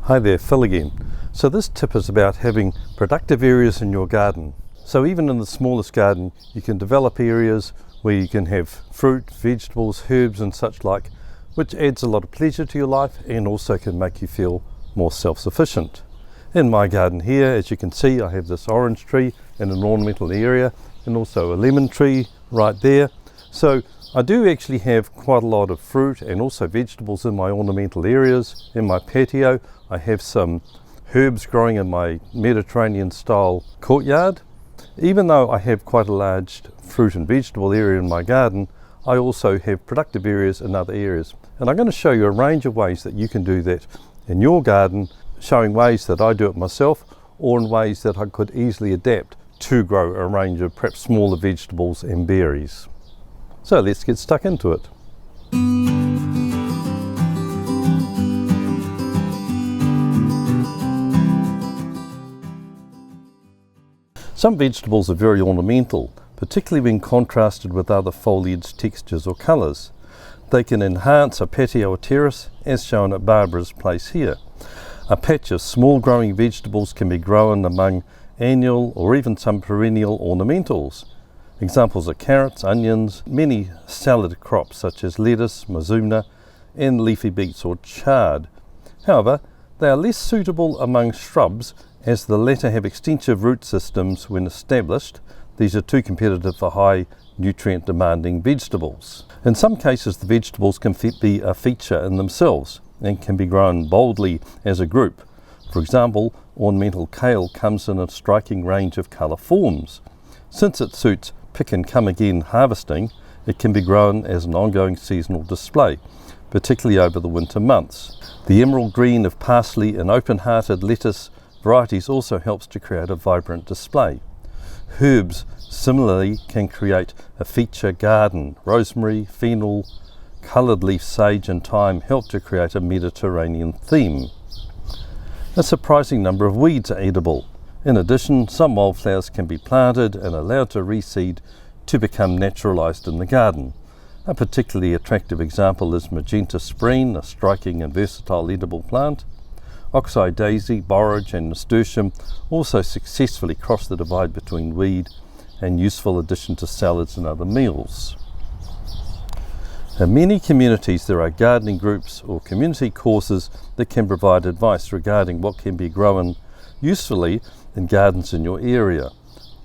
Hi there, Phil again. So this tip is about having productive areas in your garden. So even in the smallest garden, you can develop areas where you can have fruit, vegetables, herbs and such like, which adds a lot of pleasure to your life and also can make you feel more self-sufficient. In my garden here, as you can see, I have this orange tree in an ornamental area and also a lemon tree right there. So I do actually have quite a lot of fruit and also vegetables in my ornamental areas. In my patio, I have some herbs growing in my Mediterranean style courtyard. Even though I have quite a large fruit and vegetable area in my garden, I also have productive areas in other areas. And I'm going to show you a range of ways that you can do that in your garden, showing ways that I do it myself or in ways that I could easily adapt to grow a range of perhaps smaller vegetables and berries. So let's get stuck into it. Some vegetables are very ornamental, particularly when contrasted with other foliage textures or colours. They can enhance a patio or terrace, as shown at Barbara's place here. A patch of small growing vegetables can be grown among annual or even some perennial ornamentals. Examples are carrots, onions, many salad crops such as lettuce, mizuna, and leafy beets or chard. However, they are less suitable among shrubs as the latter have extensive root systems when established. These are too competitive for high nutrient demanding vegetables. In some cases the vegetables can be a feature in themselves and can be grown boldly as a group. For example, ornamental kale comes in a striking range of colour forms. Since it suits pick and come again harvesting, it can be grown as an ongoing seasonal display, particularly over the winter months. The emerald green of parsley and open-hearted lettuce varieties also helps to create a vibrant display. Herbs similarly can create a feature garden. Rosemary, fennel, coloured leaf sage and thyme help to create a Mediterranean theme. A surprising number of weeds are edible. In addition, some wildflowers can be planted and allowed to reseed to become naturalised in the garden. A particularly attractive example is magenta spreen, a striking and versatile edible plant. Oxeye daisy, borage and nasturtium also successfully cross the divide between weed and useful addition to salads and other meals. In many communities there are gardening groups or community courses that can provide advice regarding what can be grown usefully in gardens in your area.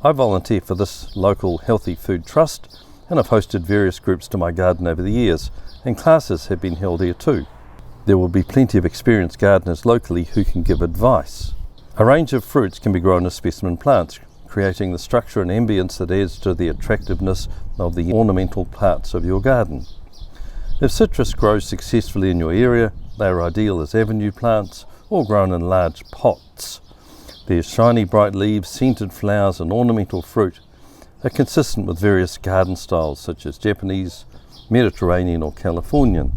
I volunteer for this local healthy food trust and I've hosted various groups to my garden over the years, and classes have been held here too. There will be plenty of experienced gardeners locally who can give advice. A range of fruits can be grown as specimen plants, creating the structure and ambience that adds to the attractiveness of the ornamental parts of your garden. If citrus grows successfully in your area, they are ideal as avenue plants or grown in large pots. Their shiny bright leaves, scented flowers and ornamental fruit are consistent with various garden styles such as Japanese, Mediterranean or Californian.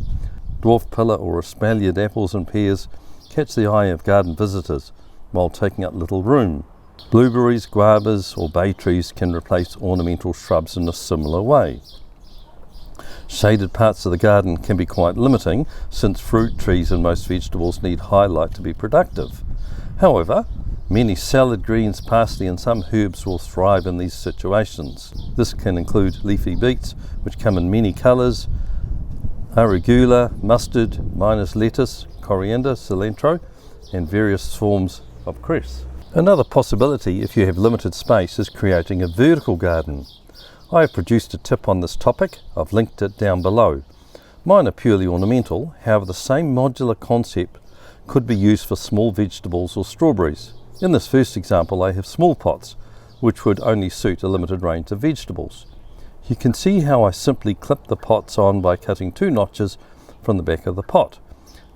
Dwarf pillar or espaliered apples and pears catch the eye of garden visitors while taking up little room. Blueberries, guavas or bay trees can replace ornamental shrubs in a similar way. Shaded parts of the garden can be quite limiting since fruit trees and most vegetables need high light to be productive. However, many salad greens, parsley and some herbs will thrive in these situations. This can include leafy beets, which come in many colours, arugula, mustard, minus lettuce, coriander, cilantro and various forms of cress. Another possibility if you have limited space is creating a vertical garden. I have produced a tip on this topic. I've linked it down below. Mine are purely ornamental, however the same modular concept could be used for small vegetables or strawberries. In this first example I have small pots which would only suit a limited range of vegetables. You can see how I simply clip the pots on by cutting 2 notches from the back of the pot.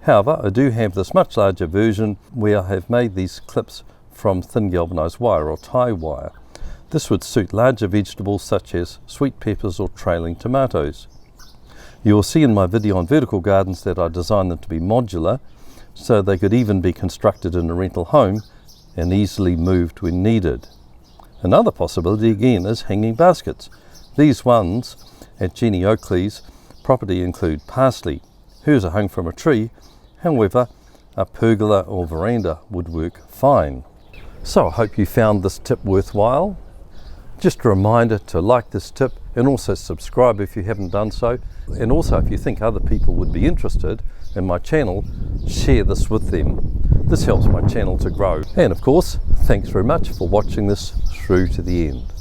However, I do have this much larger version where I have made these clips from thin galvanized wire or tie wire. This would suit larger vegetables such as sweet peppers or trailing tomatoes. You will see in my video on vertical gardens that I designed them to be modular so they could even be constructed in a rental home and easily moved when needed. Another possibility again is hanging baskets. These ones at Jenny Oakley's property include parsley. Hers are hung from a tree, however a pergola or veranda would work fine. So I hope you found this tip worthwhile. Just a reminder to like this tip and also subscribe if you haven't done so. And also, if you think other people would be interested in my channel, share this with them. This helps my channel to grow. And of course, thanks very much for watching this through to the end.